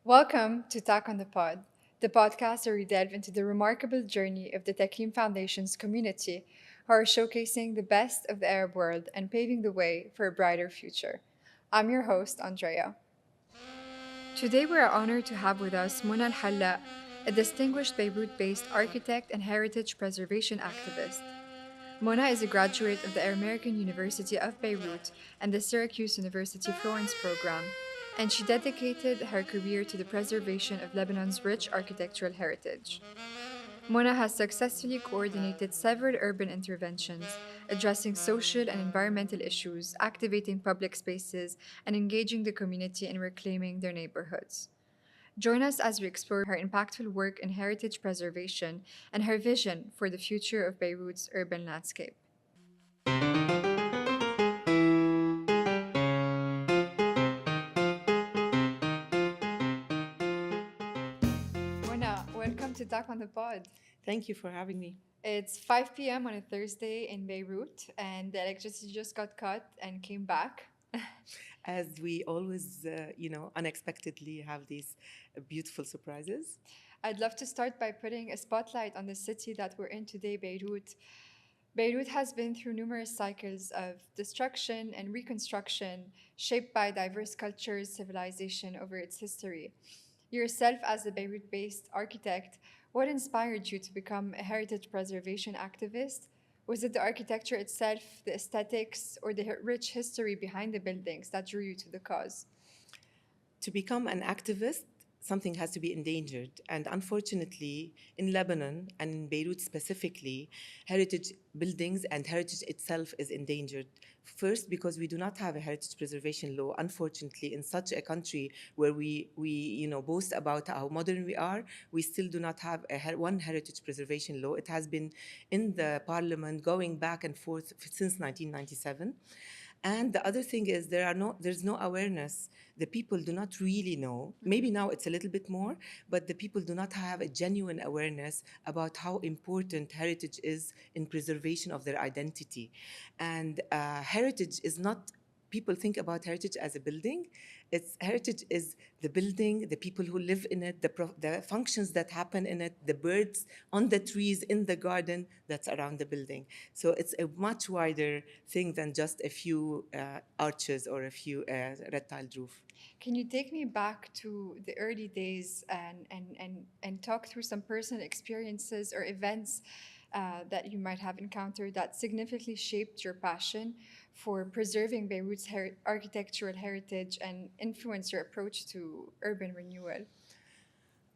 Welcome to Talk on the Pod, the podcast where we delve into the remarkable journey of the Takim Foundation's community, who are showcasing the best of the Arab world and paving the way for a brighter future. I'm your host, Andrea. Today, we are honored to have with us Mona El Hallak, a distinguished Beirut based architect and heritage preservation activist. Mona is a graduate of the American University of Beirut and the Syracuse University Florence program, and she dedicated her career to the preservation of Lebanon's rich architectural heritage. Mona has successfully coordinated several urban interventions, addressing social and environmental issues, activating public spaces, and engaging the community in reclaiming their neighborhoods. Join us as we explore her impactful work in heritage preservation and her vision for the future of Beirut's urban landscape. Mona, welcome to Talk on the Pod. Thank you for having me. It's 5 p.m. on a Thursday in Beirut, and the electricity just got cut and came back. As we always, unexpectedly have these beautiful surprises. I'd love to start by putting a spotlight on the city that we're in today, Beirut. Beirut has been through numerous cycles of destruction and reconstruction, shaped by diverse cultures, civilization over its history. Yourself, as a Beirut based architect, what inspired you to become a heritage preservation activist? Was it the architecture itself, the aesthetics, or the rich history behind the buildings that drew you to the cause? To become an activist, something has to be endangered. And unfortunately, in Lebanon and in Beirut specifically, heritage buildings and heritage itself is endangered. First, because we do not have a heritage preservation law. Unfortunately, in such a country where we boast about how modern we are, we still do not have one heritage preservation law. It has been in the parliament going back and forth since 1997. And the other thing is there's no awareness. The people do not really know. Maybe now it's a little bit more, but the people do not have a genuine awareness about how important heritage is in preservation of their identity. And heritage is not, people think about heritage as a building. It's heritage is the building, the people who live in it, the functions that happen in it, the birds on the trees in the garden that's around the building. So it's a much wider thing than just a few arches or a few red tiled roof. Can you take me back to the early days and talk through some personal experiences or events that you might have encountered that significantly shaped your passion for preserving Beirut's architectural heritage and influence your approach to urban renewal?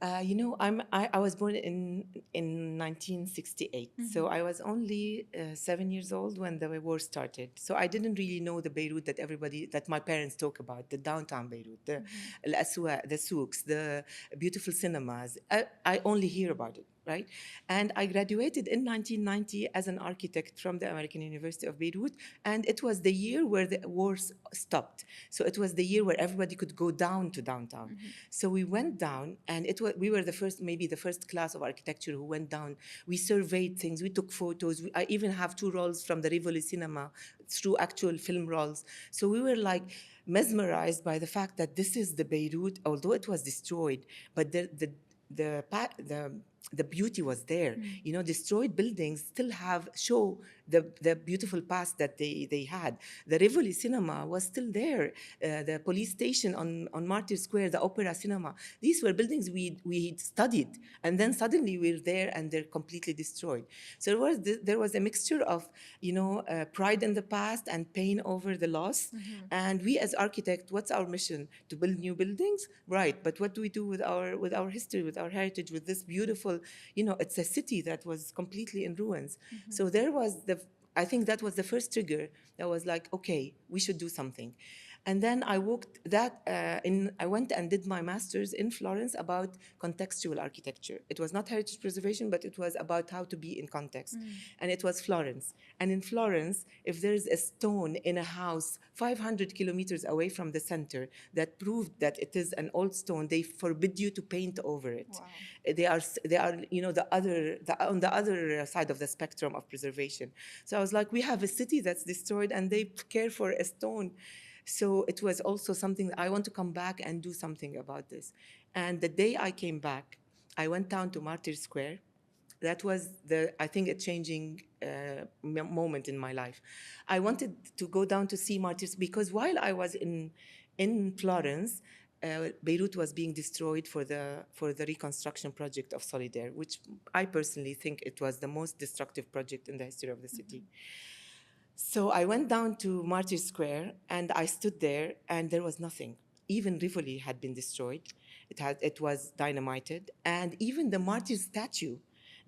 I was born in 1968, so I was only 7 years old when the war started. So I didn't really know the Beirut that my parents talk about, the downtown Beirut, the al-aswaq, the souks, the beautiful cinemas. I only hear about it, right? And I graduated in 1990 as an architect from the American University of Beirut, and it was the year where the wars stopped. So it was the year where everybody could go down to downtown. So we went down, and we were the first, maybe the first class of architecture who went down. We surveyed things, we took photos. I even have two rolls from the Rivoli cinema through actual film rolls. So we were like mesmerized by the fact that this is the Beirut, although it was destroyed, but the beauty was there. Destroyed buildings still show the beautiful past that they had. The Rivoli cinema was still there. The police station on Martyr Square, the Opera Cinema. These were buildings we studied, and then suddenly we're there and they're completely destroyed. So there was a mixture of pride in the past and pain over the loss. And we as architects, what's our mission? To build new buildings, right? But what do we do with our history, with our heritage, with this beautiful, it's a city that was completely in ruins. So I think that was the first trigger that was like, okay, we should do something. And then I went and did my master's in Florence about contextual architecture. It was not heritage preservation, but it was about how to be in context. And it was Florence. And in Florence, if there's a stone in a house 500 kilometers away from the center that proved that it is an old stone, they forbid you to paint over it. Wow. They are on the other side of the spectrum of preservation. So I was like, we have a city that's destroyed and they care for a stone. So it was also something that I want to come back and do something about this. And the day I came back, I went down to Martyr Square. That was I think, a changing moment in my life. I wanted to go down to see martyrs because while I was in Florence, Beirut was being destroyed for the reconstruction project of Solidaire, which I personally think it was the most destructive project in the history of the city. So I went down to Martyr Square and I stood there and there was nothing. Even Rivoli had been destroyed. It was dynamited, and even the martyr statue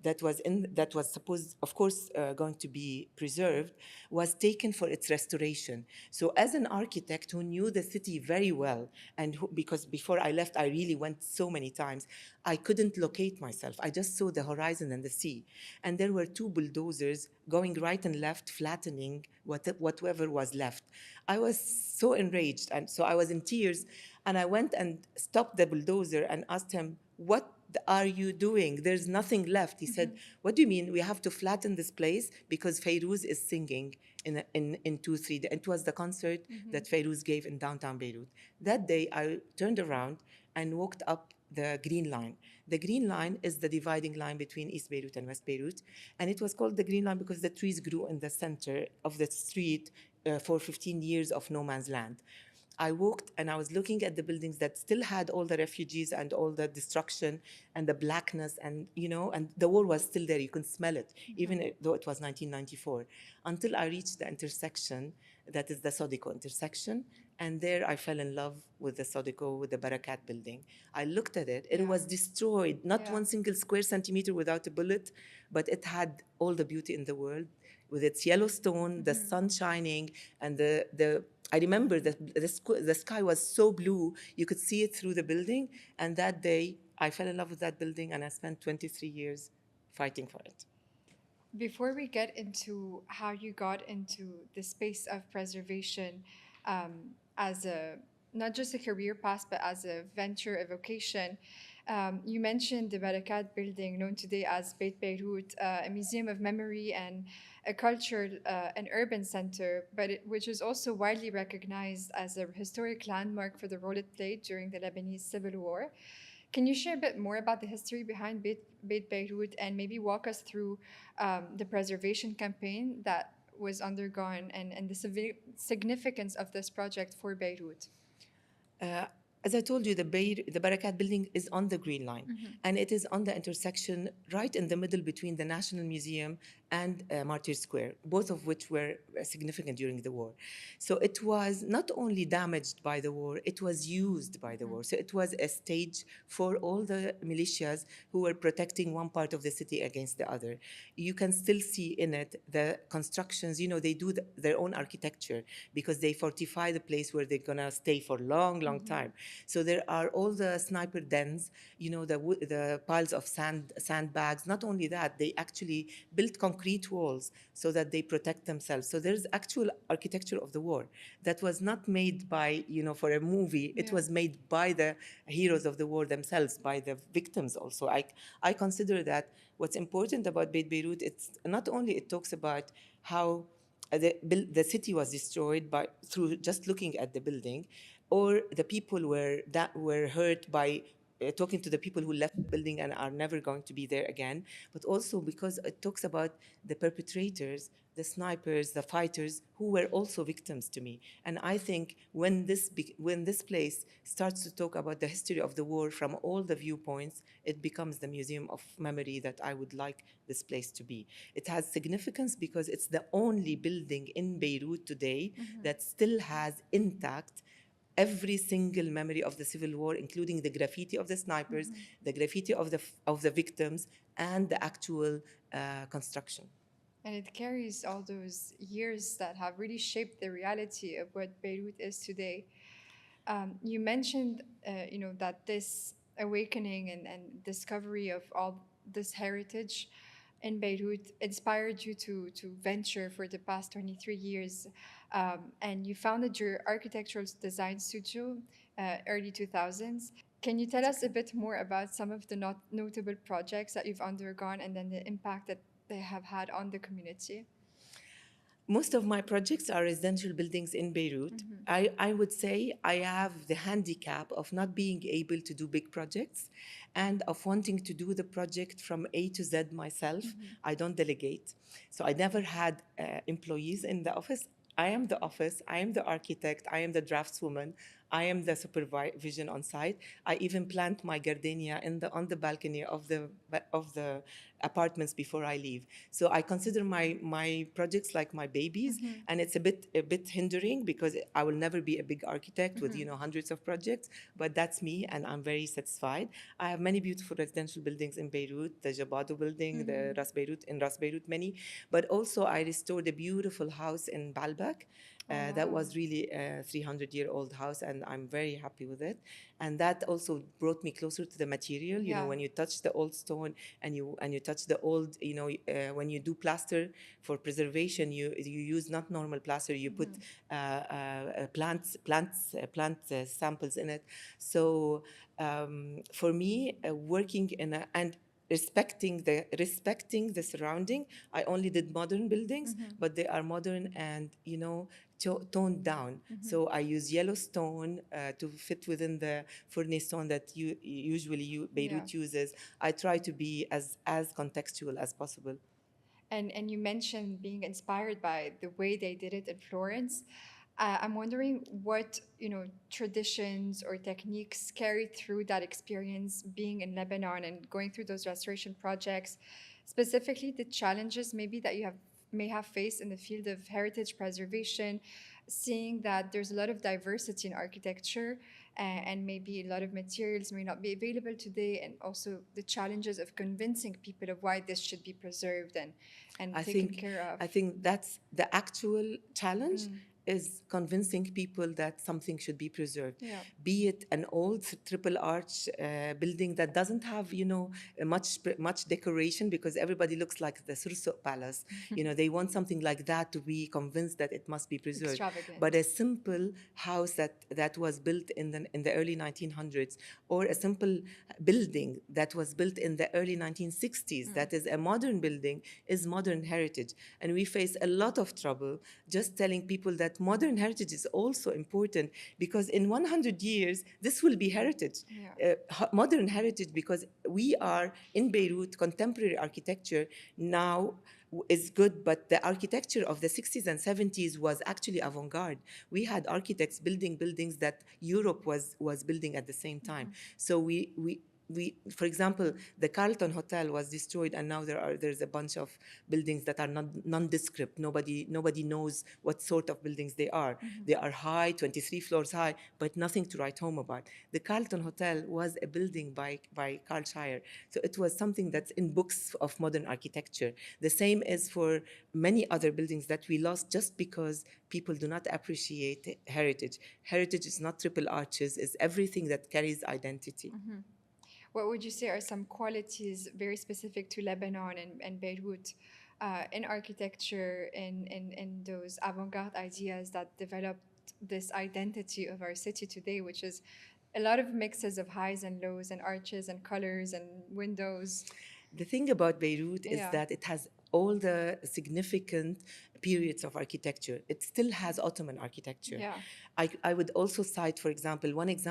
that was supposed, of course, going to be preserved, was taken for its restoration. So, as an architect who knew the city very well, and because before I left, I really went so many times, I couldn't locate myself. I just saw the horizon and the sea, and there were two bulldozers going right and left, flattening whatever was left. I was so enraged, and so I was in tears, and I went and stopped the bulldozer and asked him, "What are you doing? There's nothing left." He said, "What do you mean? We have to flatten this place because Fayrouz is singing in 2-3 days." It was the concert that Fayrouz gave in downtown Beirut. That day, I turned around and walked up the Green Line. The Green Line is the dividing line between East Beirut and West Beirut, and it was called the Green Line because the trees grew in the center of the street for 15 years of no man's land. I walked and I was looking at the buildings that still had all the refugees and all the destruction and the blackness, and and the war was still there. You can smell it, even though it was 1994. Until I reached the intersection, that is the Sodiko intersection, and there I fell in love with the Sodiko, with the Barakat building. I looked at it; it was destroyed, not one single square centimeter without a bullet, but it had all the beauty in the world, with its yellow stone, the sun shining, and the I remember that the sky was so blue, you could see it through the building. And that day, I fell in love with that building, and I spent 23 years fighting for it. Before we get into how you got into the space of preservation, as a not just a career path but as a venture, a vocation, you mentioned the Barakat building, known today as Beit Beirut, a museum of memory and a cultural and urban center, which is also widely recognized as a historic landmark for the role it played during the Lebanese Civil War. Can you share a bit more about the history behind Beit Beirut and maybe walk us through the preservation campaign that was undergone and the significance of this project for Beirut? Uh, as I told you, the Barakat building is on the Green Line, and it is on the intersection right in the middle between the National Museum and Martyr Square, both of which were significant during the war. So it was not only damaged by the war, it was used by the war. So it was a stage for all the militias who were protecting one part of the city against the other. You can still see in it the constructions, they do their own architecture because they fortify the place where they're gonna stay for long time. So there are all the sniper dens, the piles of sandbags. Not only that, they actually built concrete walls so that they protect themselves. So there's actual architecture of the war that was not made by, for a movie. It was made by the heroes of the war themselves, by the victims also. I consider that what's important about Beit Beirut, it's not only it talks about how the city was destroyed through just looking at the building, or the people were hurt by talking to the people who left the building and are never going to be there again, but also because it talks about the perpetrators, the snipers, the fighters who were also victims to me. And I think when this place starts to talk about the history of the war from all the viewpoints, it becomes the museum of memory that I would like this place to be. It has significance because it's the only building in Beirut today that still has intact every single memory of the civil war, including the graffiti of the snipers, the graffiti of the victims, and the actual construction. And it carries all those years that have really shaped the reality of what Beirut is today. You mentioned, that this awakening and discovery of all this heritage in Beirut inspired you to venture for the past 23 years. And you founded your architectural design studio early 2000s. Can you tell us a bit more about some of the notable projects that you've undergone and then the impact that they have had on the community? Most of my projects are residential buildings in Beirut. I would say I have the handicap of not being able to do big projects and of wanting to do the project from A to Z myself. I don't delegate. So I never had employees in the office. I am the office, I am the architect, I am the draftswoman, I am the supervision on site. I even plant my gardenia on the balcony of the apartments before I leave. So I consider my projects like my babies, and it's a bit hindering because I will never be a big architect with hundreds of projects. But that's me, and I'm very satisfied. I have many beautiful residential buildings in Beirut, the Jabado building, the Ras Beirut, many. But also I restored a beautiful house in Baalbek. Oh, That wow. was really a 300-year-old house, and I'm very happy with it. And that also brought me closer to the material. You know, Yeah. when you touch the old stone and you touch the old, when you do plaster for preservation, you use not normal plaster. You put plant samples in it. So for me, working in a and respecting the surrounding. I only did modern buildings, but they are modern and toned down. So I use yellow stone to fit within the furnace stone that Yeah. Beirut uses. I try to be as contextual as possible. And you mentioned being inspired by the way they did it in Florence. I'm wondering what traditions or techniques carried through that experience being in Lebanon and going through those restoration projects, specifically the challenges maybe that you have may have faced in the field of heritage preservation, seeing that there's a lot of diversity in architecture and maybe a lot of materials may not be available today, and also the challenges of convincing people of why this should be preserved and I taken think care of. I think that's the actual challenge is convincing people that something should be preserved. Yeah. Be it an old triple arch building that doesn't have much decoration because everybody looks like the Sursuk Palace. They want something like that to be convinced that it must be preserved. But Extravagant. a simple house that was built in the early 1900s, or a simple building that was built in the early 1960s, that is a modern building, is modern heritage. And we face a lot of trouble just telling people that modern heritage is also important, because in 100 years this will be heritage. Yeah. Modern heritage, because we are in Beirut. Contemporary architecture now is good, but the architecture of the 60s and 70s was actually avant-garde. We had architects building buildings that Europe was building at the same time. So for example, the Carlton Hotel was destroyed, and now there's a bunch of buildings that are nondescript. Nobody knows what sort of buildings they are. They are high, 23 floors high, but nothing to write home about. The Carlton Hotel was a building by Carl Shire, so it was something that's in books of modern architecture. The same is for many other buildings that we lost just because people do not appreciate heritage. Heritage is not triple arches; it's everything that carries identity. What would you say are some qualities very specific to Lebanon and Beirut in architecture, in those avant garde ideas that developed this identity of our city today, which is a lot of mixes of highs and lows and arches and colors and windows? The thing about Beirut is Yeah. that it has all the significant periods of architecture. It still has Ottoman architecture. Yeah. I would also cite, for example, one of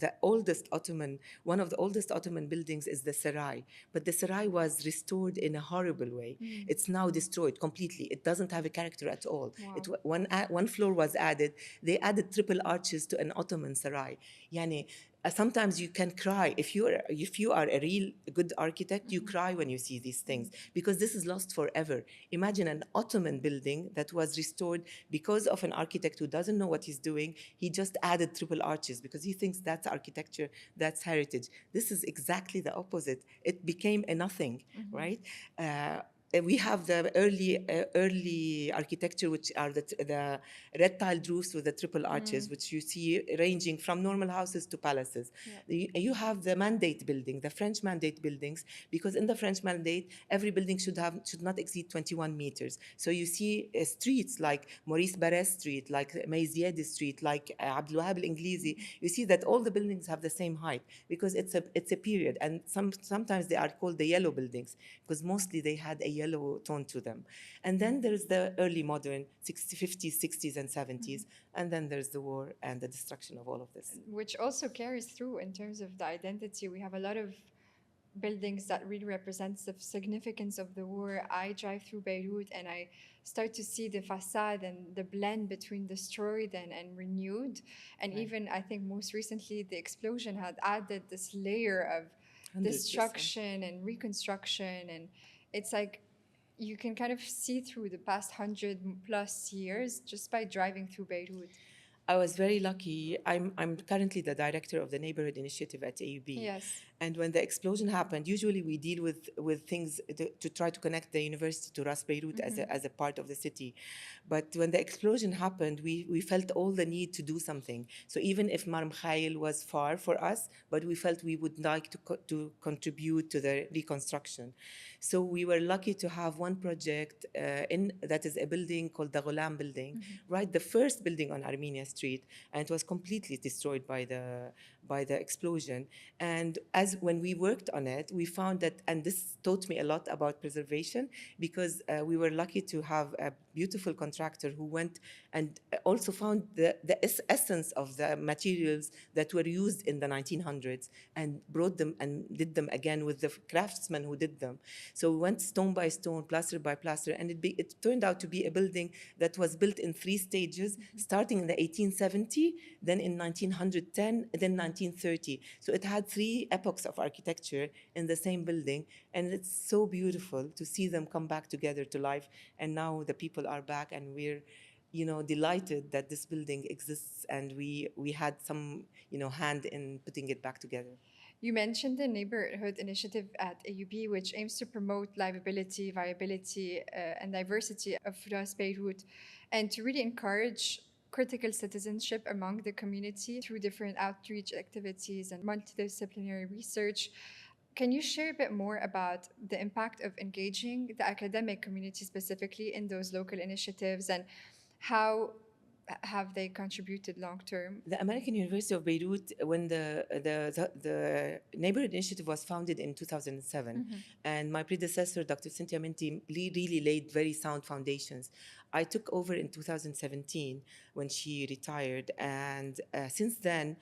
the oldest Ottoman buildings is the Sarai. But the Sarai was restored in a horrible way. It's now destroyed completely. It doesn't have a character at all. Wow. One floor was added. They added triple arches to an Ottoman Sarai. Yani, sometimes you can cry if you are a real good architect. You cry when you see these things because this is lost forever. Imagine an Ottoman building that was restored because of an architect who doesn't know what he's doing. He just added triple arches because he thinks that's architecture, that's heritage. This is exactly the opposite. It became a nothing, right? We have the early architecture, which are the red tiled roofs with the triple arches, which you see ranging from normal houses to palaces. You have the mandate building, the French mandate buildings, because in the French mandate, every building should not exceed 21 meters. So you see streets like Maurice Barrès Street, like Mayzied Street, like Abdul Wahab Al Inglisi. You see that all the buildings have the same height because it's a period, and sometimes they are called the yellow buildings because mostly they had a yellow tone to them. And then there's the early modern 50s, 60s, and 70s. And then there's the war and the destruction of all of this. Which also carries through in terms of the identity. We have a lot of buildings that really represents the significance of the war. I drive through Beirut and I start to see the facade and the blend between destroyed and renewed. And Right. even I think most recently the explosion had added this layer of 100%. destruction and reconstruction. And it's like you can kind of see through the past 100+ years just by driving through Beirut. I was very lucky. I'm currently the director of the Neighbourhood Initiative at AUB. Yes. And when the explosion happened, usually we deal with things to try to connect the university to Ras Beirut as a part of the city. But when the explosion happened, we felt all the need to do something. So even if Mar Mikhail was far for us, but we felt we would like to contribute to the reconstruction. So we were lucky to have one project that is a building called the Ghulam Building, right? The first building on Armenia Street, and it was completely destroyed by the explosion. And as when we worked on it, we found that, and this taught me a lot about preservation, because we were lucky to have a beautiful contractor who went and also found the essence of the materials that were used in the 1900s and brought them and did them again with the craftsmen who did them. So we went stone by stone, plaster by plaster, and it turned out to be a building that was built in 3 stages, starting in the 1870, then in 1910, then 1930. So it had 3 epochs of architecture in the same building, and it's so beautiful to see them come back together to life. And now the people are back, and we're delighted that this building exists, and we had some hand in putting it back together. You mentioned the Neighborhood Initiative at AUB, which aims to promote livability, viability, and diversity of Ras Beirut, and to really encourage critical citizenship among the community through different outreach activities and multidisciplinary research. Can you share a bit more about the impact of engaging the academic community specifically in those local initiatives, and how have they contributed long term? The American University of Beirut, when the Neighborhood Initiative was founded in 2007, and my predecessor, Dr. Cynthia Minty, really laid very sound foundations. I took over in 2017 when she retired, and since then,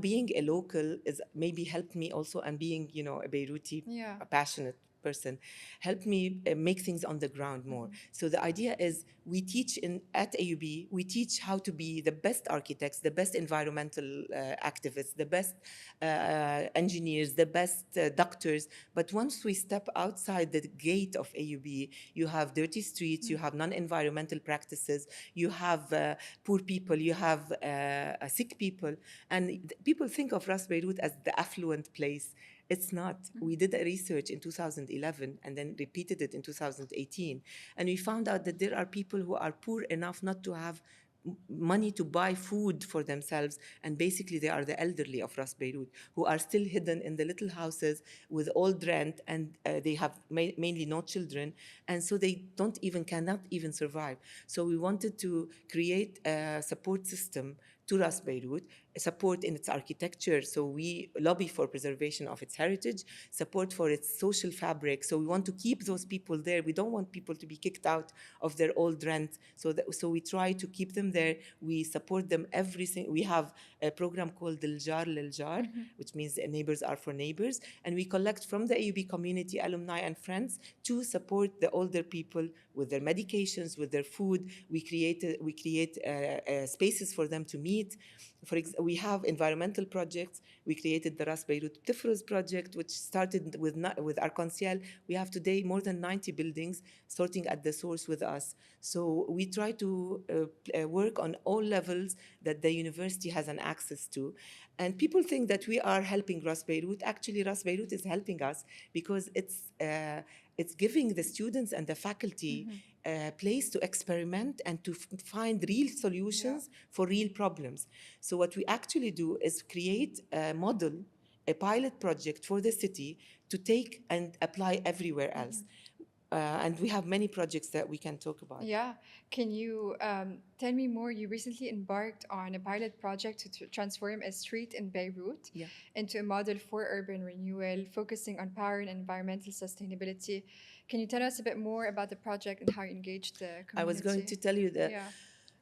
being a local is maybe helped me also, and being, a Beiruti, Yeah. a passionate person, helped me make things on the ground more. So the idea is we teach at AUB, we teach how to be the best architects, the best environmental activists, the best engineers, the best doctors. But once we step outside the gate of AUB, you have dirty streets, you have non-environmental practices, you have poor people, you have sick people. And people think of Ras Beirut as the affluent place. It's not. We did a research in 2011 and then repeated it in 2018. And we found out that there are people who are poor enough not to have money to buy food for themselves, and basically they are the elderly of Ras Beirut, who are still hidden in the little houses with old rent, and they have mainly no children, and so they cannot even survive. So we wanted to create a support system to Ras Beirut, support in its architecture, so we lobby for preservation of its heritage, support for its social fabric, so we want to keep those people there. We don't want people to be kicked out of their old rent, so we try to keep them there. We support them we have a program called Dil Jar Lil Jar, which means neighbors are for neighbors, and we collect from the AUB community, alumni and friends, to support the older people with their medications, with their food. We create spaces for them to meet. We have environmental projects. We created the Ras Beirut Tifruz project, which started with Arc-en-Ciel. We have today more than 90 buildings sorting at the source with us. So we try to work on all levels that the university has an access to. And people think that we are helping Ras Beirut. Actually, Ras Beirut is helping us because it's giving the students and the faculty a place to experiment and to find real solutions for real problems. So what we actually do is create a model, a pilot project for the city to take and apply everywhere else. And we have many projects that we can talk about. Yeah. Can you tell me more? You recently embarked on a pilot project to transform a street in Beirut Yeah. into a model for urban renewal, focusing on power and environmental sustainability. Can you tell us a bit more about the project and how you engaged the I was going community? to tell you that Yeah.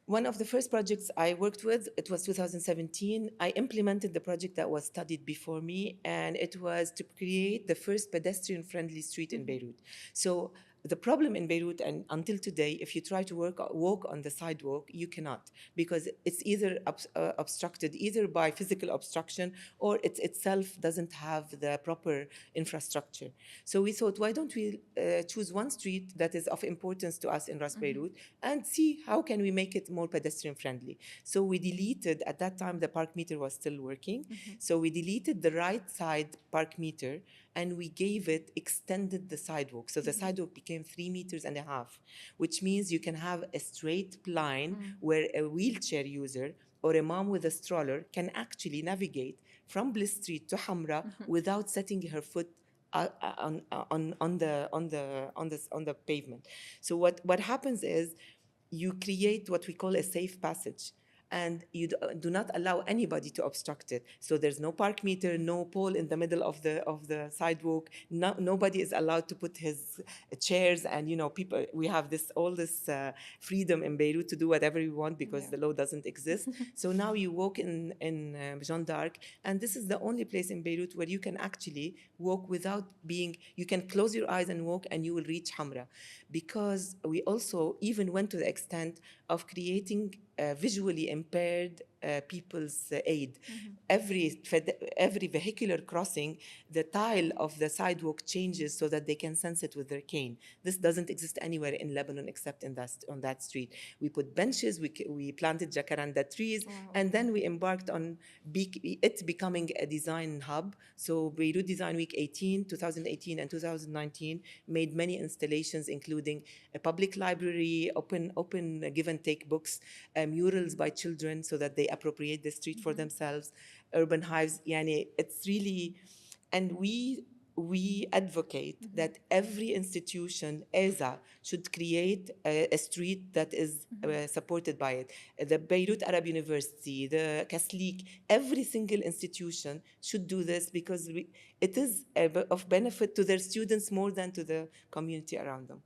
one of the first projects I worked with, it was 2017. I implemented the project that was studied before me, and it was to create the first pedestrian-friendly street in Mhm. Beirut. So the problem in Beirut, and until today, if you try to walk on the sidewalk, you cannot, because it's either obstructed either by physical obstruction, or it itself doesn't have the proper infrastructure. So we thought, why don't we choose one street that is of importance to us in Ras Mhm. Beirut and see how can we make it more pedestrian friendly. So we deleted, at that time the park meter was still working, Mhm. so we deleted the right side park meter and we gave it, extended the sidewalk. So the Mhm. sidewalk became 3.5 meters, which means you can have a straight line Mm. where a wheelchair user or a mom with a stroller can actually navigate from Bliss Street to Hamra Mhm. without setting her foot on the pavement. So what happens is you create what we call a safe passage, and you do not allow anybody to obstruct it. So there's no park meter, no pole in the middle of the sidewalk. Nobody is allowed to put his chairs, and people, we have this freedom in Beirut to do whatever we want because Yeah. the law doesn't exist. So now you walk in Jeanne d'Arc, and this is the only place in Beirut where you can actually walk without being. You can close your eyes and walk, and you will reach Hamra, because we also even went to the extent of creating visually impaired people's aid. Mhm. Every vehicular crossing, the tile of the sidewalk changes so that they can sense it with their cane. This doesn't exist anywhere in Lebanon except on that street. We put benches, we planted jacaranda trees, Wow. and then we embarked on it becoming a design hub. So Beirut Design Week 2018 and 2019 made many installations, including a public library, open give and take books, murals by children so that they appropriate the street for Mhm. themselves, urban hives. Yani, it's really, and we advocate Mhm. that every institution, ESA, should create a street that is Mhm. supported by it. The Beirut Arab University, the Kaslik, every single institution should do this because it is of benefit to their students more than to the community around them.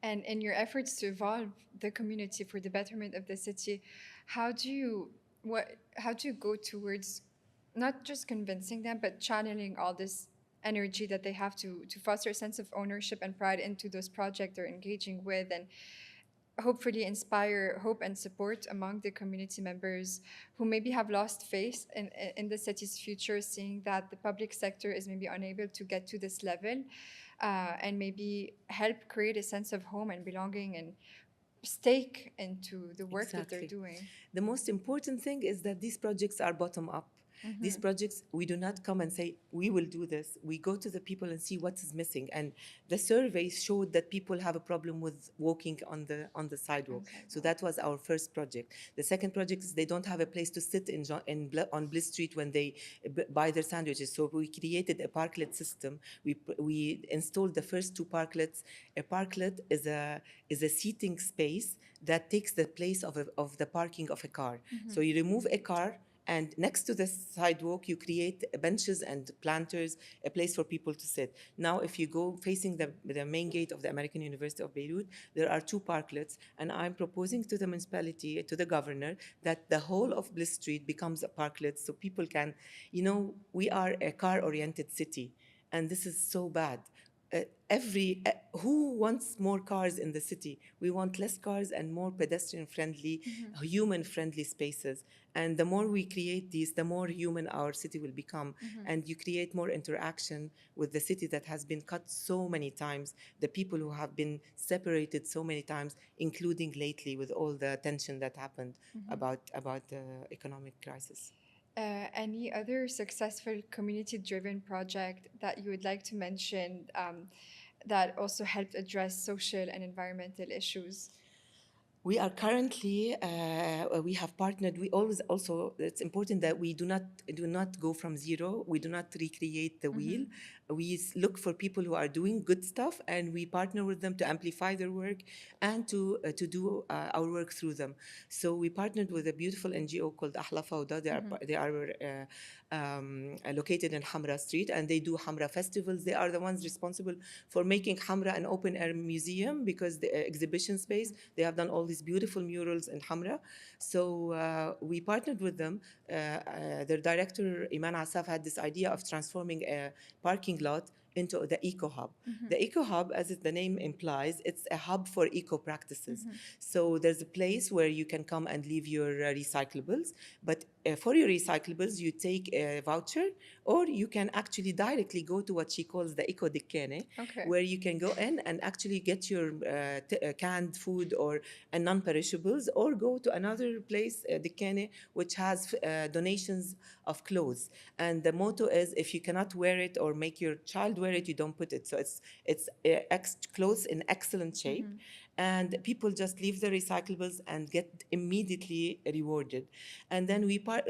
And in your efforts to evolve the community for the betterment of the city, how do you how do you go towards not just convincing them, but channeling all this energy that they have to foster a sense of ownership and pride into those projects they're engaging with, and hopefully inspire hope and support among the community members who maybe have lost faith in the city's future, seeing that the public sector is maybe unable to get to this level, and maybe help create a sense of home and belonging and stake into the work that they're Exactly. doing. The most important thing is that these projects are bottom up. These Mm-hmm. projects, we do not come and say, we will do this. We go to the people and see what is missing. And the surveys showed that people have a problem with walking on the sidewalk. Inside So walk. that was our first project. The second project is they don't have a place to sit on Bliss Street when they buy their sandwiches. So we created a parklet system. We installed the first two parklets. A parklet is a seating space that takes the place of the parking of a car. Mm-hmm. So you remove a car, and next to the sidewalk, you create benches and planters, a place for people to sit. Now, if you go facing the main gate of the American University of Beirut, there are two parklets, and I'm proposing to the municipality, to the governor, that the whole of Bliss Street becomes a parklet so people can, we are a car-oriented city, and this is so bad. Who wants more cars in the city? We want less cars and more pedestrian friendly, Mm-hmm. human friendly spaces. And the more we create these, the more human our city will become. Mm-hmm. And you create more interaction with the city that has been cut so many times, the people who have been separated so many times, including lately with all the tension that happened Mm-hmm. about the economic crisis. Any other successful community-driven project that you would like to mention, that also helped address social and environmental issues? We are currently, we have partnered. We always also, it's important that we do not go from zero. We do not recreate the wheel. We look for people who are doing good stuff, and we partner with them to amplify their work and to do our work through them. So we partnered with a beautiful NGO called Ahla Fawda. They are located in Hamra Street, and they do Hamra festivals. They are the ones responsible for making Hamra an open air museum, because the exhibition space, they have done all these beautiful murals in Hamra. So we partnered with them. Their director, Iman Asaf, had this idea of transforming a parking lot into the eco hub. The eco hub, as the name implies, it's a hub for eco practices. So there's a place where you can come and leave your recyclables, but for your recyclables, you take a voucher, or you can actually directly go to what she calls the eco dikkane, Okay. where you can go in and actually get your canned food or non-perishables, or go to another place, dikkane, which has donations of clothes. And the motto is, if you cannot wear it or make your child wear it, you don't put it. So it's clothes in excellent shape, and people just leave the recyclables and get immediately rewarded. And then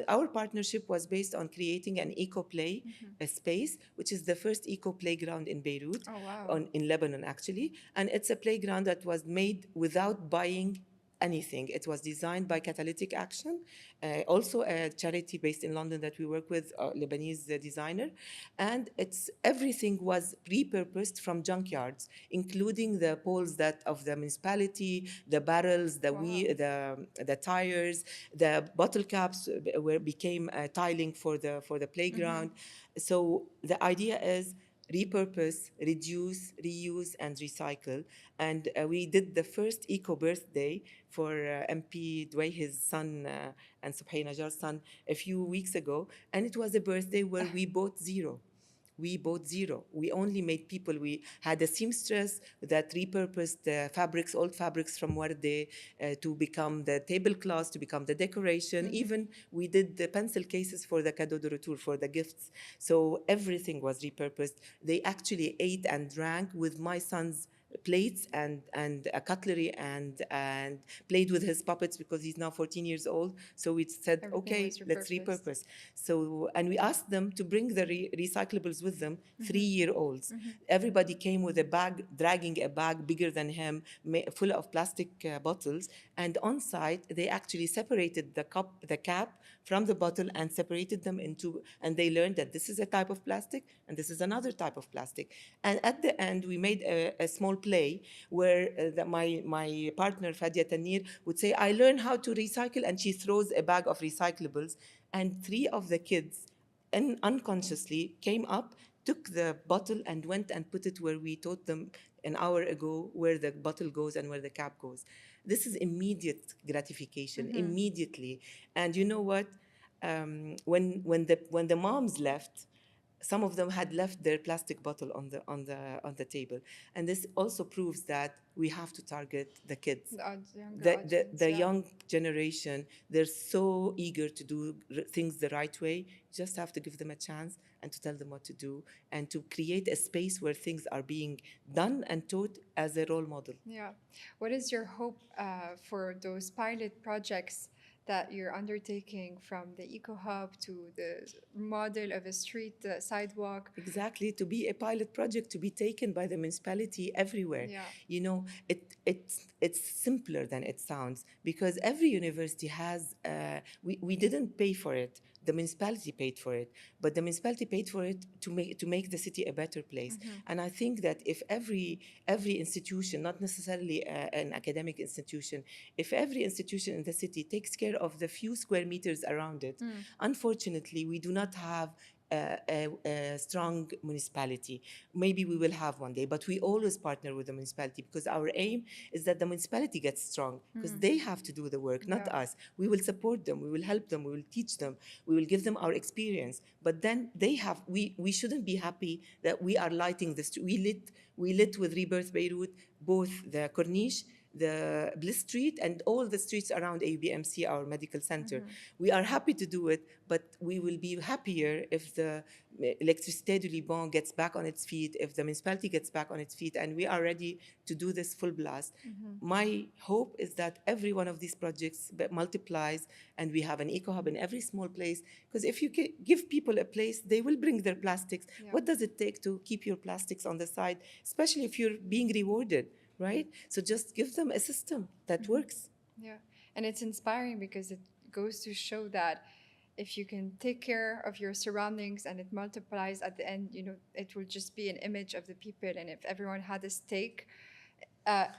our partnership was based on creating an eco play space, which is the first eco playground in Beirut, Oh, wow. in Lebanon actually. And it's a playground that was made without buying anything. It was designed by Catalytic Action, also a charity based in London that we work with, a Lebanese designer. And everything was repurposed from junkyards, including the poles of the municipality, the barrels, the tires, the bottle caps became tiling for the playground. So the idea is repurpose, reduce, reuse, and recycle. And we did the first eco birthday for MP Dway, his son, and Subhay Najjar's son, a few weeks ago. And it was a birthday where we bought zero. We bought zero. We only made people. We had a seamstress that repurposed the fabrics, old fabrics from Warde, to become the tablecloths, to become the decoration. Even we did the pencil cases for the cadeau de retour, for the gifts. So everything was repurposed. They actually ate and drank with my son's plates and cutlery, and played with his puppets, because he's now 14 years old. So we said, Everything okay, was let's repurposed. repurpose. So, and we asked them to bring the recyclables with them, 3-year-olds. Everybody came with a bag, dragging a bag bigger than him, full of plastic bottles. And on site, they actually separated the cap from the bottle, and separated them into, and they learned that this is a type of plastic and this is another type of plastic. And at the end, we made a small play where my partner Fadia Tanir would say, I learned how to recycle, and she throws a bag of recyclables, and 3 of the kids unconsciously came up, took the bottle, and went and put it where we taught them an hour ago, where the bottle goes and where the cap goes. This is immediate gratification, immediately. And you know what? When the moms left, some of them had left their plastic bottle on the table. And this also proves that we have to target the kids. The younger the, the, audience, the yeah. young generation, they're so eager to do things the right way. You just have to give them a chance, and to tell them what to do, and to create a space where things are being done and taught as a role model. Yeah. What is your hope for those pilot projects that you're undertaking, from the eco hub to the model of a street sidewalk? Exactly, to be a pilot project, to be taken by the municipality everywhere. Yeah. You know, it's simpler than it sounds, because every university has, we didn't pay for it. The municipality paid for it, but the municipality paid for it to make the city a better place. And I think that if every institution, not necessarily an academic institution, if every institution in the city takes care of the few square meters around it, unfortunately, we do not have a strong municipality. Maybe we will have one day, but we always partner with the municipality, because our aim is that the municipality gets strong, because they have to do the work, not Yeah. us. We will support them, we will help them, we will teach them, we will give them our experience. But then we shouldn't be happy that we are lighting this. We lit with Rebirth Beirut both the Corniche, the Bliss Street, and all the streets around AUBMC, our medical center. Mm-hmm. We are happy to do it, but we will be happier if the Electricité du Liban gets back on its feet, if the municipality gets back on its feet, and we are ready to do this full blast. Mm-hmm. My hope is that every one of these projects multiplies, and we have an eco hub in every small place. Because if you give people a place, they will bring their plastics. Yeah. What does it take to keep your plastics on the side, especially if you're being rewarded, right? So just give them a system that works. Yeah. And it's inspiring because it goes to show that if you can take care of your surroundings and it multiplies at the end, it will just be an image of the people. And if everyone had a stake,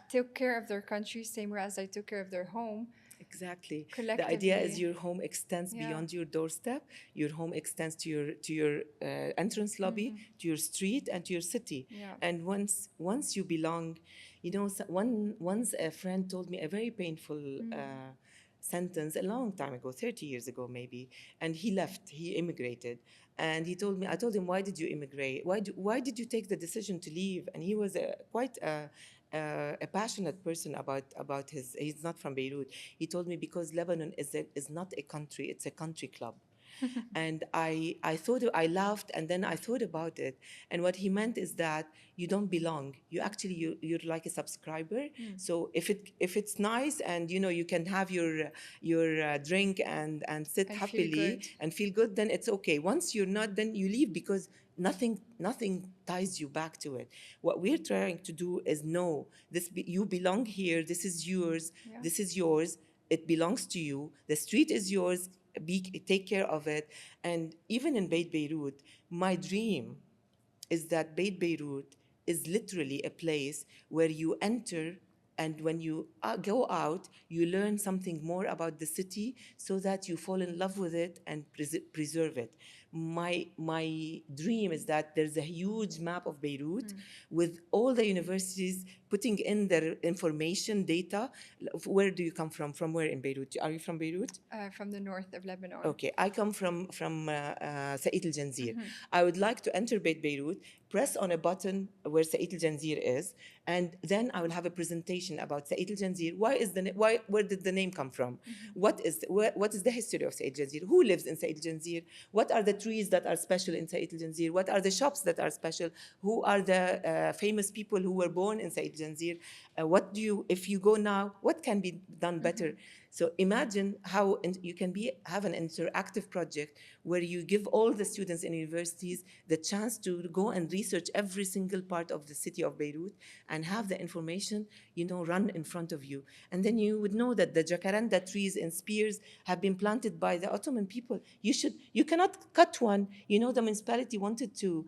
took care of their country, same way as I took care of their home. Exactly. The Collectively. idea is your home extends Yeah. beyond your doorstep. Your home extends to your entrance lobby, to your street, and to your city. Yeah. And once you belong, once a friend told me a very painful sentence a long time ago, 30 years ago maybe, and he left. He immigrated, and he told me. I told him, "Why did you immigrate? Why did you take the decision to leave?" And he was quite a passionate person about his. He's not from Beirut. He told me because Lebanon is not a country; it's a country club. And I laughed, and then I thought about it. And what he meant is that you don't belong. You're like a subscriber. So if it's nice, and you can have your drink and sit And feel happily good. and feel good, then it's okay. Once you're not, then you leave, because nothing ties you back to it. What we're trying to do is know you belong here. This is yours. Yeah. This is yours. It belongs to you. The street is yours. Take care of it. And even in Beit Beirut, my dream is that Beit Beirut is literally a place where you enter, and when you go out, you learn something more about the city, so that you fall in love with it and preserve it. My dream is that there's a huge map of Beirut with all the universities putting in their information data. Where do you come from? From where in Beirut? Are you from Beirut? From the north of Lebanon. Okay, I come from Sa'id al-Janzir. I would like to enter Beit Beirut, press on a button where Sa'id al-Janzir is, and then I will have a presentation about Sa'id al-Janzir. Where did the name come from? What is the history of Sa'id al-Janzir? Who lives in Sa'id al-Janzir? What are the trees that are special in Sa'id al-Janzir? What are the shops that are special? Who are the famous people who were born in Sa'id al-Janzir? If you go now, what can be done better? So imagine how you can have an interactive project where you give all the students in universities the chance to go and research every single part of the city of Beirut and have the information, run in front of you. And then you would know that the jacaranda trees and spears have been planted by the Ottoman people. You cannot cut one. The municipality wanted to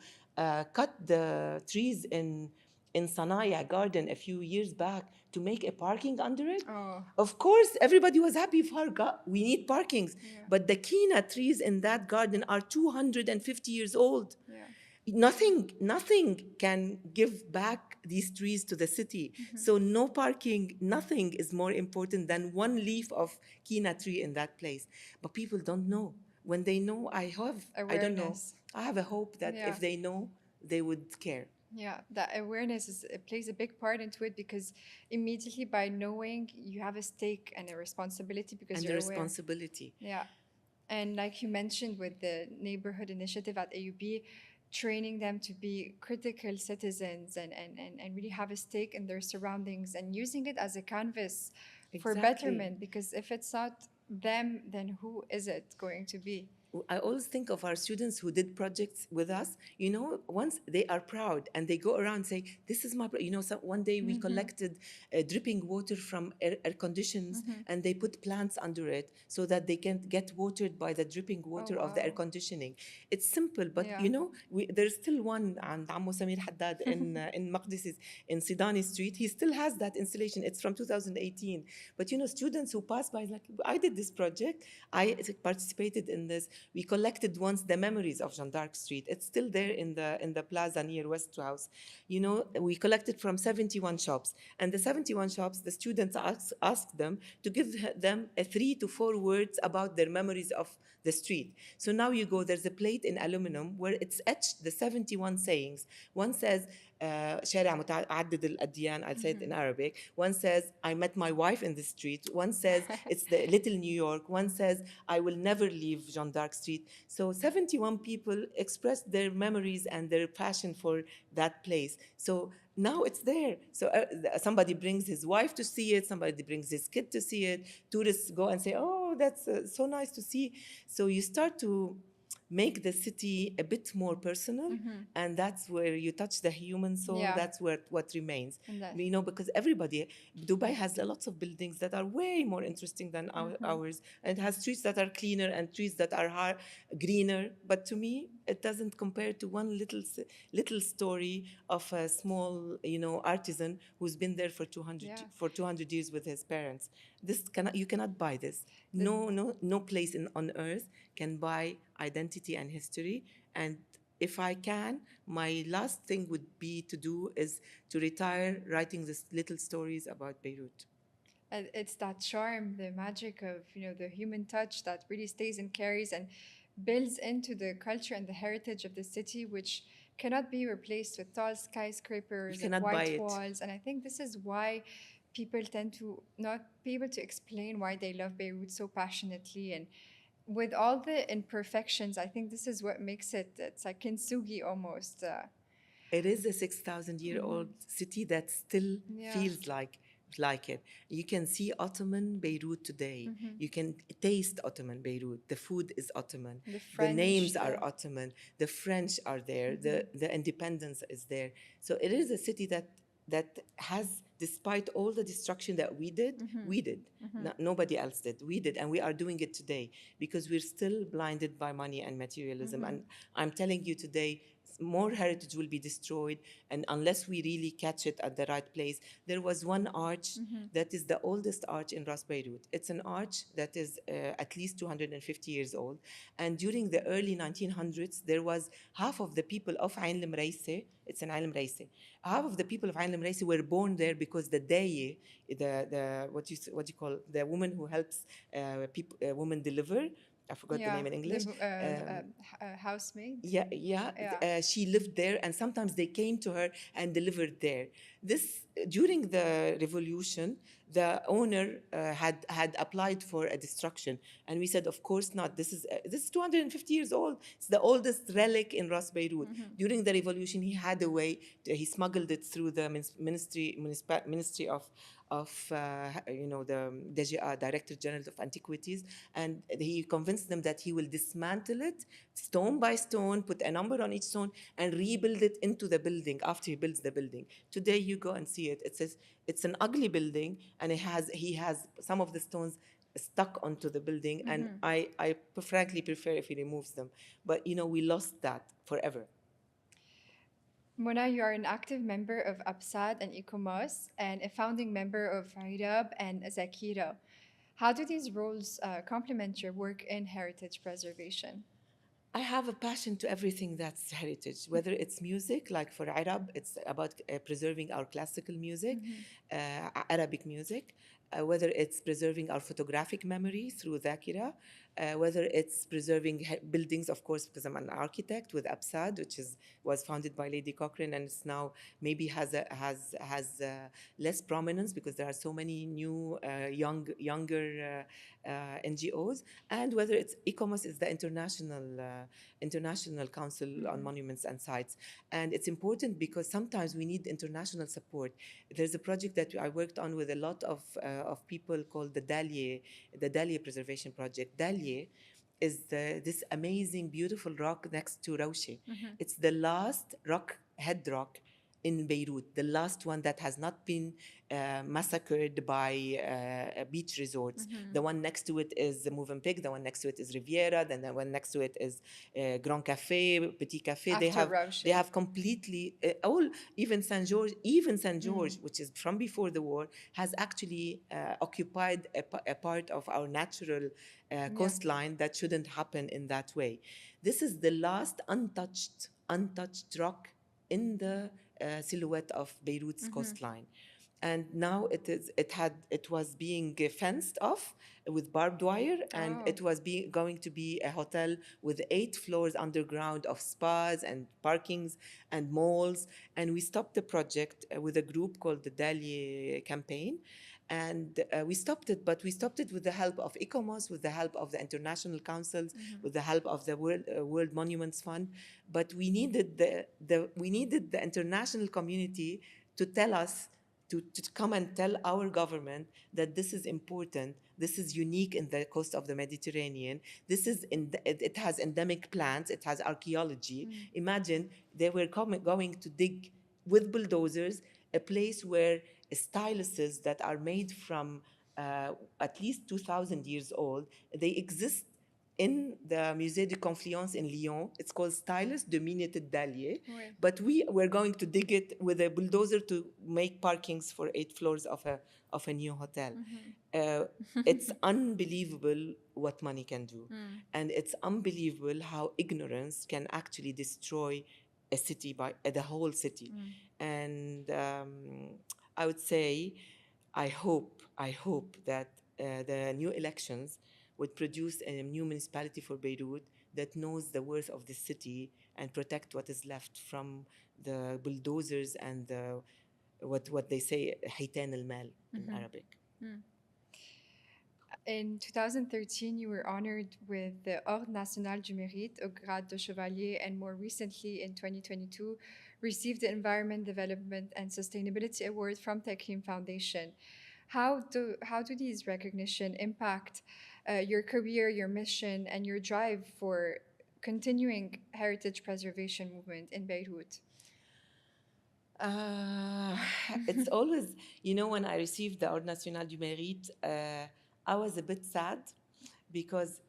cut the trees in Sanaya garden a few years back to make a parking under it. Oh. Of course, everybody was happy for we need parkings. Yeah. But the kina trees in that garden are 250 years old. Yeah. Nothing can give back these trees to the city. So no parking, nothing is more important than one leaf of kina tree in that place. But people don't know. When they know, I don't know. Awareness. I have a hope that Yeah. if they know, they would care. Yeah, that awareness plays a big part into it, because immediately by knowing, you have a stake and a responsibility, because And the you're aware. responsibility. Yeah. And like you mentioned with the Neighbourhood Initiative at AUB, training them to be critical citizens and really have a stake in their surroundings, and using it as a canvas for Exactly. betterment, because if it's not them, then who is it going to be? I always think of our students who did projects with us. Once they are proud and they go around say, "This is my," So one day we collected dripping water from air conditions, and they put plants under it so that they can get watered by the dripping water of the air wow. conditioning. It's simple, but Yeah. there's still one and Ammo Samir Haddad in Maqdis in Sidani Street. He still has that installation. It's from 2018. But students who pass by like, I did this project. I participated in this. we collected once the memories of Jeanne d'Arc Street. It's still there in the plaza near West House. You know, we collected from 71 shops, and the 71 shops, the students asked them to give them 3 to 4 words about their memories of the street. So now you go, there's a plate in aluminum where it's etched the 71 sayings. One says, شارع متعدد الأديان, I'll say it in Arabic. One says, I met my wife in the street. One says, it's the Little New York. One says, I will never leave Jeanne d'Arc Street. So 71 people expressed their memories and their passion for that place. So now it's there. So somebody brings his wife to see it, somebody brings his kid to see it. Tourists go and say, oh, that's so nice to see. So you start to make the city a bit more personal, and that's where you touch the human soul. Yeah. That's where what remains. And that- You know, because everybody, Dubai has lots of buildings that are way more interesting than ours, and it has streets that are cleaner and trees that are greener. But to me, it doesn't compare to one little story of a small, you know, artisan who's been there for 200 Yeah. for 200 years with his parents. You cannot buy this. No place on earth can buy identity and history. And if I can, my last thing would be to do is to retire writing these little stories about Beirut. And it's that charm, the magic of, you know, the human touch that really stays and carries and builds into the culture and the heritage of the city, which cannot be replaced with tall You skyscrapers and cannot buy white it. walls. And I think this is why people tend to not be able to explain why they love Beirut so passionately. And with all the imperfections, I think this is what makes it, it's like kintsugi almost. It is a 6,000-year-old city that still Yeah. feels like it. You can see Ottoman Beirut today. You can taste Ottoman Beirut. The food is Ottoman. The The French, names are the- Ottoman. The French are there. The independence is there. So it is a city that has, despite all the destruction that we did, nobody else did. We did, and we are doing it today because we're still blinded by money and materialism. And I'm telling you today, more heritage will be destroyed, and unless we really catch it at the right place. There was one arch that is the oldest arch in Ras Beirut. It's an arch that is at least 250 years old, and during the early 1900s, there was half of the people of Ain al-Mraisi, it's an Ain al-Mraisi, half of the people of Ain al-Mraisi were born there because the daye, the what you call, the woman who helps women deliver, I forgot the name in English. Housemaid. Yeah. She lived there, and sometimes they came to her and delivered there. This during the revolution, the owner had applied for a destruction, and we said, of course not. This is 250 years old. It's the oldest relic in Ras Beirut. During the revolution, he had a way. He smuggled it through the ministry of the DGA, Director General of Antiquities, and he convinced them that he will dismantle it stone by stone, put a number on each stone, and rebuild it into the building after he builds the building. Today you go and see it. It says it's an ugly building, and he has some of the stones stuck onto the building, and I frankly prefer if he removes them. But we lost that forever. Mona, you are an active member of Absad and ICOMOS and a founding member of Irab and Zakira. How do these roles complement your work in heritage preservation? I have a passion to everything that's heritage, whether it's music, like for Arab, it's about preserving our classical music, Arabic music, whether it's preserving our photographic memory through Dhakira, whether it's preserving buildings, of course, because I'm an architect with Absad, which was founded by Lady Cochrane, and it's now maybe has less prominence because there are so many new younger NGOs, and whether it's ICOMOS is the International Council on Monuments and Sites. And it's important because sometimes we need international support. There's a project that I worked on with a lot of people called the Dahlia Preservation Project. Dahlia is this amazing, beautiful rock next to Rawshi. It's the last head rock in Beirut, the last one that has not been massacred by beach resorts. The one next to it is the Movenpick, the one next to it is Riviera, then the one next to it is Grand Café, Petit Café. They After have they Raushi. have completely all, even Saint George, which is from before the war, has actually occupied a part of our natural Yeah. coastline that shouldn't happen in that way. This is the last untouched rock in the silhouette of Beirut's coastline. And now it was being fenced off with barbed wire, and Oh. it was going to be a hotel with 8 floors underground of spas and parkings and malls. And we stopped the project with a group called the Dali campaign, and we stopped it, but we stopped it with the help of ICOMOS, with the help of the international councils, with the help of the World Monuments Fund. But we needed the international community to tell us, to come and tell our government that this is important, this is unique in the coast of the Mediterranean, it has endemic plants, it has archaeology. Imagine they were going to dig with bulldozers a place where styluses that are made from at least 2,000 years old, they exist in the Musée de Confluence in Lyon. It's called Stylus de Mine de Dalier. Ouais. But we were going to dig it with a bulldozer to make parkings for 8 floors of a new hotel. It's unbelievable what money can do. And it's unbelievable how ignorance can actually destroy a city, by the whole city. And I would say, I hope that the new elections would produce a new municipality for Beirut that knows the worth of the city and protect what is left from the bulldozers and what they say حيتان المال in Arabic. In 2013, you were honored with the Ordre National du Mérite au grade de Chevalier, and more recently, in 2022, received the Environment Development and Sustainability Award from Takrim Foundation. How do these recognition impact your career, your mission, and your drive for continuing heritage preservation movement in Beirut? Uh, it's always, when I received the Ordre National du Mérite, I was a bit sad because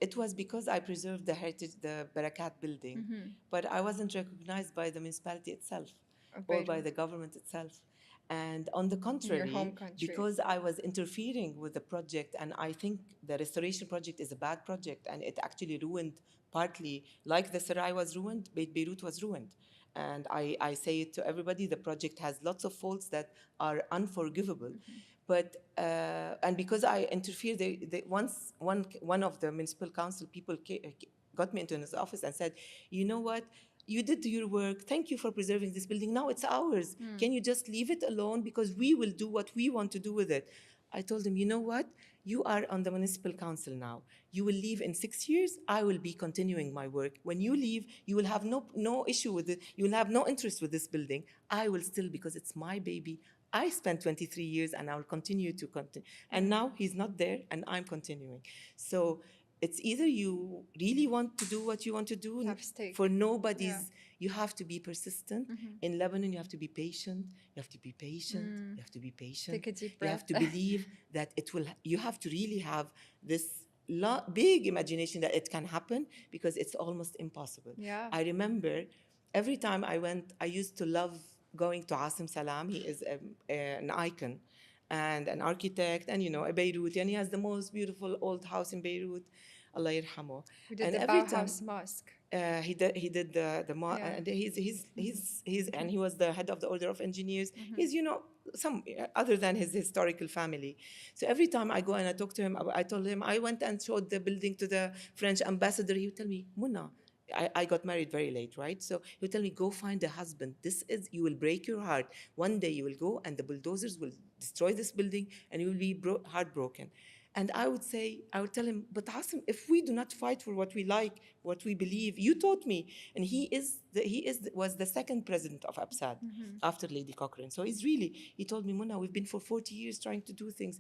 I preserved the heritage, the Barakat Building, but I wasn't recognized by the municipality itself Of or by Beirut, the government itself. And on the in your home contrary, country. because I was interfering with the project, and I think the restoration project is a bad project, and it actually ruined partly, like the Sarai was ruined, Beit Beirut was ruined. And I say it to everybody, the project has lots of faults that are unforgivable. But and because I interfered, one of the municipal council people got me into his office and said, "You know what? You did your work. Thank you for preserving this building. Now it's ours. Can you just leave it alone, because we will do what we want to do with it?" I told him, "You know what? You are on the municipal council now. You will leave in 6 years. I will be continuing my work. When you leave, you will have no issue with it. You will have no interest with this building. I will still, because it's my baby. I spent 23 years and I will continue to continue." And now he's not there and I'm continuing. So it's either you really want to do what you want to do Have stake. for Yeah. nobody's, you have to be persistent. In Lebanon, you have to be patient. You have to be patient. You have to be patient. Take a deep You have breath. to believe that you have to really have this big imagination that it can happen, because it's almost impossible. Yeah. I remember every time I went, I used to love going to Asim Salam. He is an icon and an architect, and a Beiruti, and he has the most beautiful old house in Beirut. Allah yarhamo. We did And the every time Bauhaus Mosque. he did Yeah. and he's and he was the head of the order of engineers. He's some other than his historical family. So every time I go and I talk to him, I told him I went and showed the building to the French ambassador. He would tell me, Muna, I got married very late, right? So he would tell me, go find a husband. You will break your heart. One day you will go and the bulldozers will destroy this building and you will be heartbroken. And I would tell him, but Hassan, if we do not fight for what we like, what we believe, you taught me. And was the second president of ABSAD after Lady Cochrane. So he told me, Muna, we've been for 40 years trying to do things.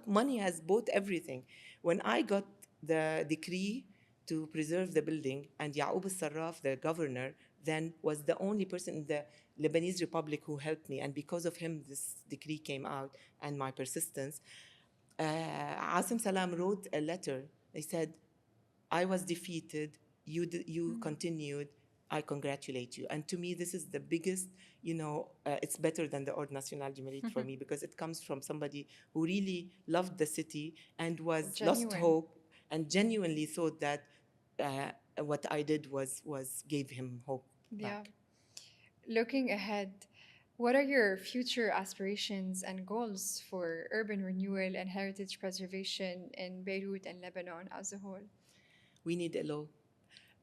Money has bought everything. When I got the decree to preserve the building, and Ya'ub al-Sarraf, the governor, then was the only person in the Lebanese Republic who helped me. And because of him, this decree came out and my persistence. Asim Salam wrote a letter. He said, I was defeated. You continued. I congratulate you. And to me, this is the biggest, it's better than the Ordre National du Mérite for me because it comes from somebody who really loved the city and was lost Genuine. hope and genuinely thought that what I did was gave him hope Yeah. back. Looking ahead, what are your future aspirations and goals for urban renewal and heritage preservation in Beirut and Lebanon as a whole? We need a law.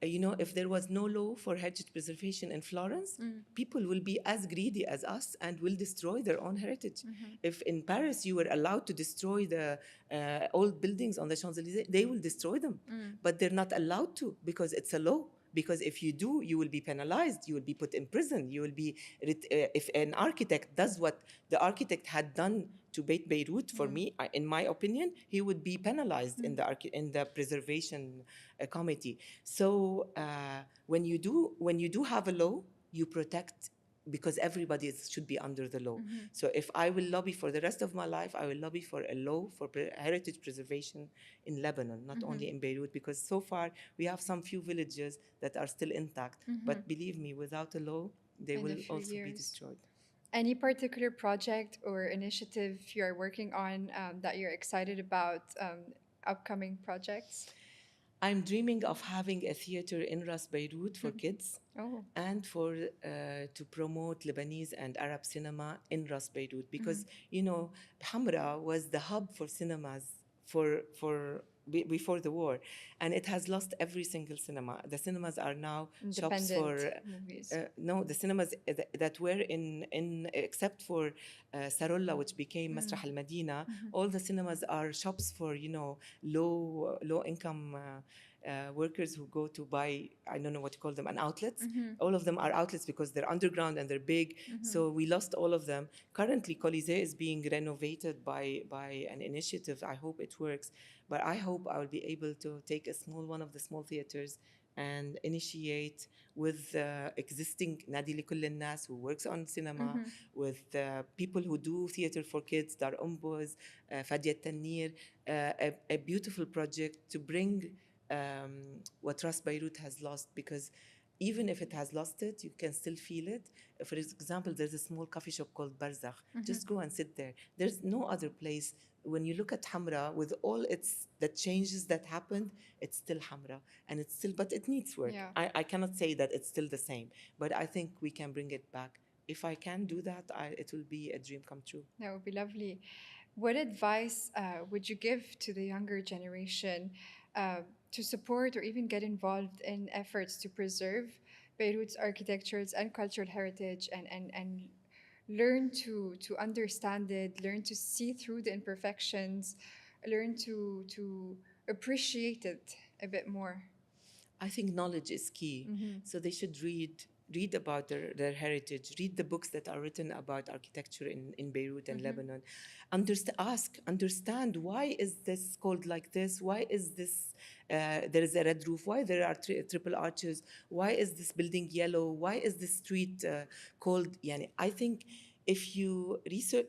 If there was no law for heritage preservation in Florence, people will be as greedy as us and will destroy their own heritage. If in Paris you were allowed to destroy the old buildings on the Champs-Élysées, they will destroy them. But they're not allowed to because it's a law. Because if you do, you will be penalized, you will be put in prison, you will be, if an architect does what the architect had done to Beit Beirut, for me, in my opinion, he would be penalized in the preservation committee. So when you do have a law, you protect because everybody should be under the law. So if I will lobby for the rest of my life, I will lobby for a law for heritage preservation in Lebanon, not only in Beirut, because so far we have some few villages that are still intact. But believe me, without a law, they In a will few also be years. destroyed. Any particular project or initiative you are working on that you're excited about, upcoming projects? I'm dreaming of having a theater in Ras Beirut for kids Oh. and for to promote Lebanese and Arab cinema in Ras Beirut because Hamra was the hub for cinemas before the war, and it has lost every single cinema. The cinemas are now shops for Independent movies. no, the cinemas that were in except for Sarolla, which became Masrah Al Madina, all the cinemas are shops for low income workers who go to buy, I don't know what to call them, an outlets. All of them are outlets because they're underground and they're big. So we lost all of them. Currently, Colisée is being renovated by an initiative. I hope it works. But I hope I will be able to take one of the small theaters and initiate with existing Nadi لكل الناس who works on cinema, with people who do theater for kids, Dar Umbuz, Fadia Tanir, a beautiful project to bring what Ras Beirut has lost, because even if it has lost it, you can still feel it. For example, there's a small coffee shop called Barzakh. Just go and sit there. There's no other place. When you look at Hamra, with all the changes that happened, it's still Hamra, and it's still, but it needs work. Yeah. I cannot say that it's still the same, but I think we can bring it back. If I can do that, it will be a dream come true. That would be lovely. What advice would you give to the younger generation to support or even get involved in efforts to preserve Beirut's architectures and cultural heritage and learn to understand it, learn to see through the imperfections, learn to appreciate it a bit more? I think knowledge is key. So they should read about their heritage, read the books that are written about architecture in Beirut and Lebanon. Understand why is this called like this? Why is this, there is a red roof? Why there are triple arches? Why is this building yellow? Why is this street called, yani, I think if you research,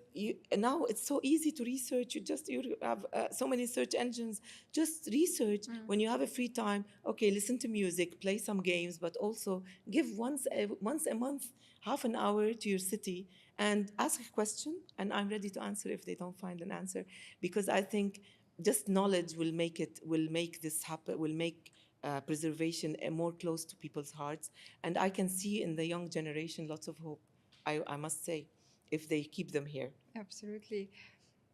now it's so easy to research. You have so many search engines. Just research when you have a free time. Okay, listen to music, play some games, but also give once a month, half an hour to your city and ask a question. And I'm ready to answer if they don't find an answer, because I think just knowledge will make this happen. Will make preservation more close to people's hearts. And I can see in the young generation lots of hope. I must say, if they keep them here. Absolutely.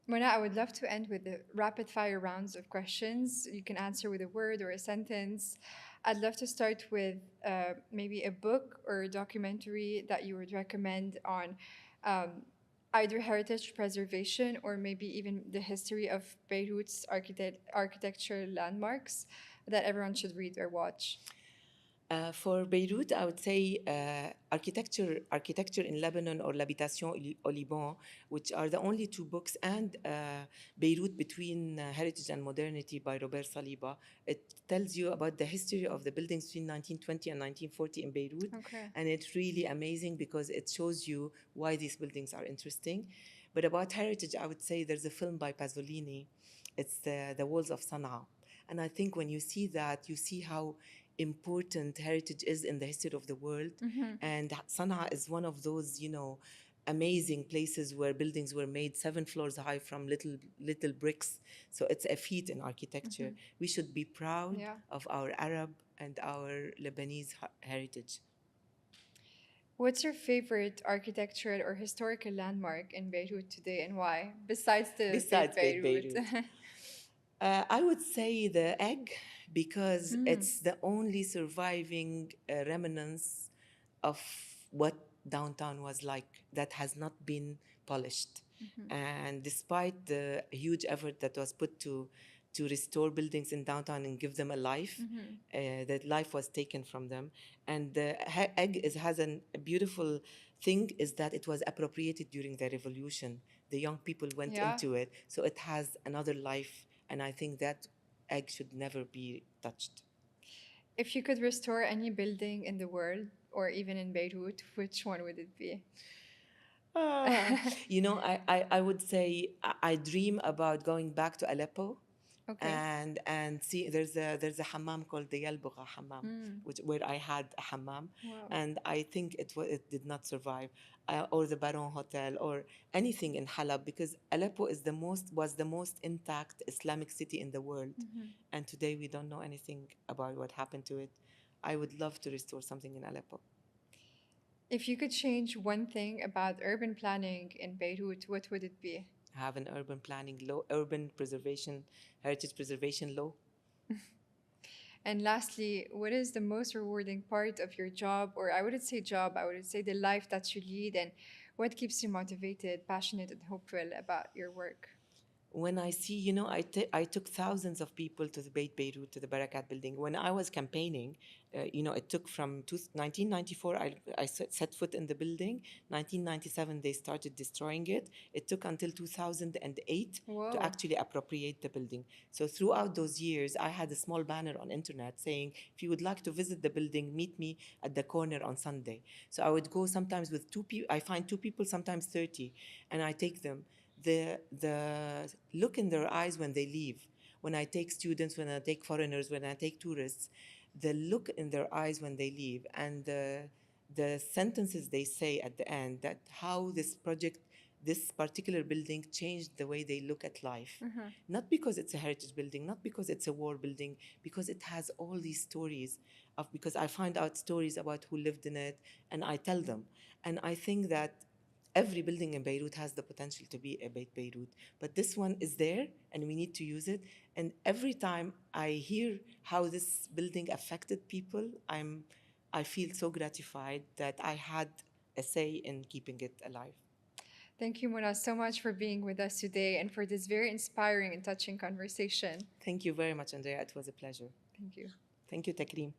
Mona, I would love to end with the rapid fire rounds of questions. You can answer with a word or a sentence. I'd love to start with maybe a book or a documentary that you would recommend on um, either heritage preservation or maybe even the history of Beirut's architectural landmarks that everyone should read or watch. For Beirut, I would say architecture in Lebanon or L'Habitation au Liban, which are the only two books, and Beirut Between Heritage and Modernity by Robert Saliba. It tells you about the history of the buildings between 1920 and 1940 in Beirut, Okay. and it's really amazing because it shows you why these buildings are interesting. But about heritage, I would say there's a film by Pasolini. It's The Walls of Sana'a. And I think when you see that, you see how important heritage is in the history of the world. And Sana'a is one of those, amazing places where buildings were made 7 floors high from little bricks. So it's a feat in architecture. We should be proud Yeah. of our Arab and our Lebanese heritage. What's your favorite architectural or historical landmark in Beirut today and why? Besides the Beit Besides Beit Beirut. Beirut, I would say the egg because it's the only surviving remnants of what downtown was like that has not been polished. And despite the huge effort that was put to restore buildings in downtown and give them a life, that life was taken from them. And the egg has a beautiful thing is that it was appropriated during the revolution. The young people went Yeah. into it, so it has another life. And I think that egg should never be touched. If you could restore any building in the world or even in Beirut, which one would it be? Ah, I would say I dream about going back to Aleppo Okay. and see there's a hammam called the Yalbugha Hammam, where I had a hammam, Wow. and I think it did not survive, or the Baron Hotel or anything in Halab, because Aleppo was the most intact Islamic city in the world, and today we don't know anything about what happened to it. I would love to restore something in Aleppo. If you could change one thing about urban planning in Beirut, what would it be? Have an urban planning law, urban preservation, heritage preservation law. And lastly, what is the most rewarding part of your job? Or I wouldn't say job, I would say the life that you lead, and what keeps you motivated, passionate, and hopeful about your work? When I see, I took thousands of people to the Beit Beirut, to the Barakat Building. When I was campaigning, it took from 1994, I set foot in the building. 1997, they started destroying it. It took until 2008 to Whoa. actually appropriate the building. So throughout those years, I had a small banner on internet saying, if you would like to visit the building, meet me at the corner on Sunday. So I would go sometimes with two people. I find two people, sometimes 30, and I take them. The look in their eyes when they leave, when I take students, when I take foreigners, when I take tourists, the look in their eyes when they leave, and the sentences they say at the end, that how this particular building changed the way they look at life. Not because it's a heritage building, not because it's a war building, because it has all these stories because I find out stories about who lived in it and I tell them. And I think that every building in Beirut has the potential to be a Beit Beirut, but this one is there and we need to use it. And every time I hear how this building affected people, I feel so gratified that I had a say in keeping it alive. Thank you, Mona, so much for being with us today and for this very inspiring and touching conversation. Thank you very much, Andrea. It was a pleasure. Thank you. Thank you, Takrim.